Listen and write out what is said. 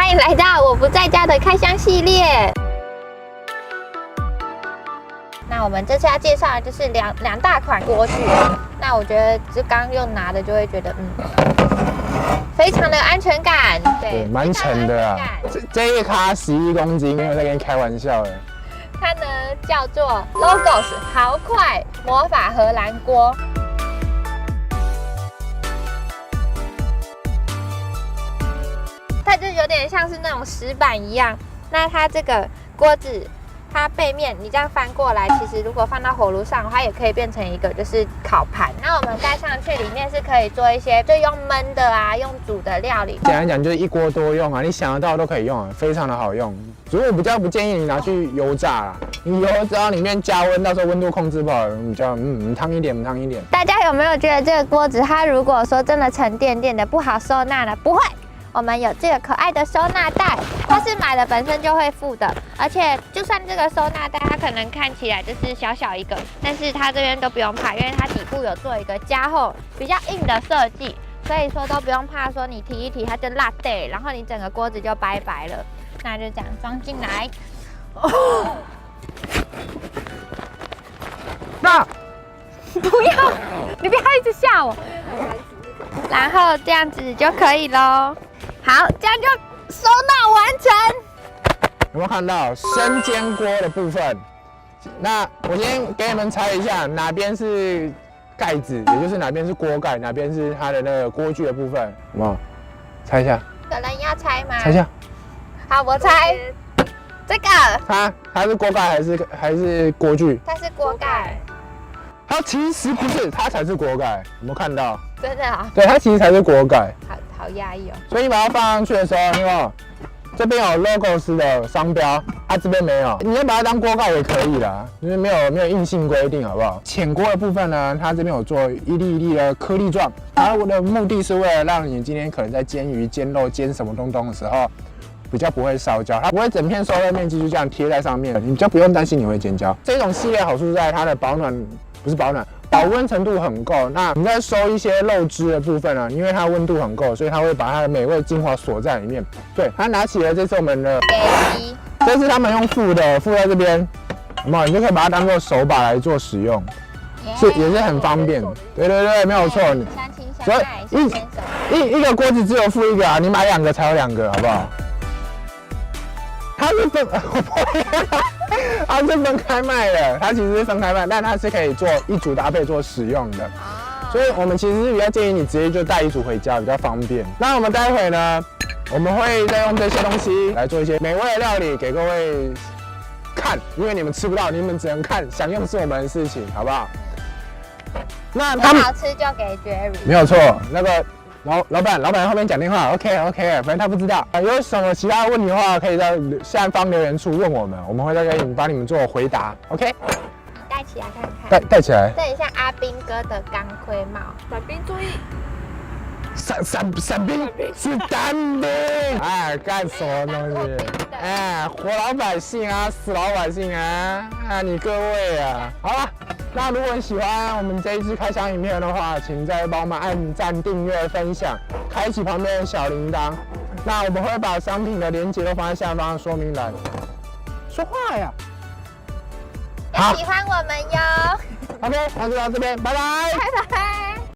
欢迎来到我不在家的开箱系列。那我们这次要介绍的就是两大款锅具。那我觉得就刚用拿的就会觉得，非常的有安全感。对，蛮沉的啊。这一卡11公斤，没有在跟你开玩笑的。它呢叫做 Logos 豪快魔法荷兰锅。它就有点像是那种石板一样。那它这个锅子，它背面你这样翻过来，其实如果放到火炉上，它也可以变成一个就是烤盘。那我们盖上去，里面是可以做一些就用焖的啊，用煮的料理。简单讲就是一锅多用啊，你想得到都可以用啊，非常的好用。如果比较不建议你拿去油炸啦，你油只要里面加温，到时候温度控制不好，比较烫一点。大家有没有觉得这个锅子，它如果说真的沉甸甸的不好收纳呢？不会。我们有这个可爱的收纳袋，它是买了本身就会附的，而且就算这个收纳袋它可能看起来就是小小一个，但是它这边都不用怕，因为它底部有做一个加厚比较硬的设计，所以说都不用怕说你提一提它就辣对，然后你整个锅子就拜拜了。那就这样装进来。那不要，你不要一直吓我。然后这样子就可以咯。好，这样就收纳完成。有没有看到生煎锅的部分？那我先给你们猜一下，哪边是盖子，也就是哪边是锅盖，哪边是它的那个锅具的部分，有没有？猜一下。有人要猜吗？猜一下。好，我猜这个。它是锅盖还是锅具？它是锅盖。它其实不是，它才是锅盖。有没有看到？真的啊？对，它其实才是锅盖。好压抑哦。所以你把它放上去的时候，有没有？这边有 Logos 的商标，它这边没有。你要把它当锅盖也可以啦，因为没有硬性规定，好不好？浅锅的部分呢，它这边有做一粒一粒的颗粒状，它的目的是为了让你今天可能在煎鱼、煎肉、煎什么东东的时候，比较不会烧焦，它不会整片受热面积就这样贴在上面，你就不用担心你会煎焦。这种系列好处在它的保温程度很够。那你在收一些肉汁的部分呢，因为它温度很够，所以它会把它的美味精华锁在里面。对，它拿起了这次我们的给机，这是他们用附在这边，有没有？你就可以把它当做手把来做使用，也是很方便。对，没有错。相亲相爱，相牵手。一个锅子只有附一个啊，你买2个才有2个，好不好？它是分开卖的，它其实是分开卖，但它是可以做一组搭配做使用的。所以我们其实是比较建议你直接就带一组回家，比较方便。那我们待会呢，我们会再用这些东西来做一些美味的料理给各位看，因为你们吃不到，你们只能看，享用是我们的事情，好不好？那他们好吃就给 Jerry， 没有错，那个。老板后面讲电话 ，OK， 反正他不知道。有什么其他问题的话，可以在下方留言处问我们，我们会再给你帮你们做回答 ，OK？ 你戴起来看看。戴起来。这很像阿兵哥的钢盔帽。伞兵注意。伞兵是单兵，哎，干什么东西？哎，活老百姓啊，死老百姓啊，你各位啊，好了。那如果你喜欢我们这一支开箱影片的话，请再帮我们按赞、订阅、分享，开启旁边的小铃铛。那我们会把商品的链接都放在下方的说明栏。说话呀！好，喜欢我们哟。OK，那就到这边，拜拜。拜拜。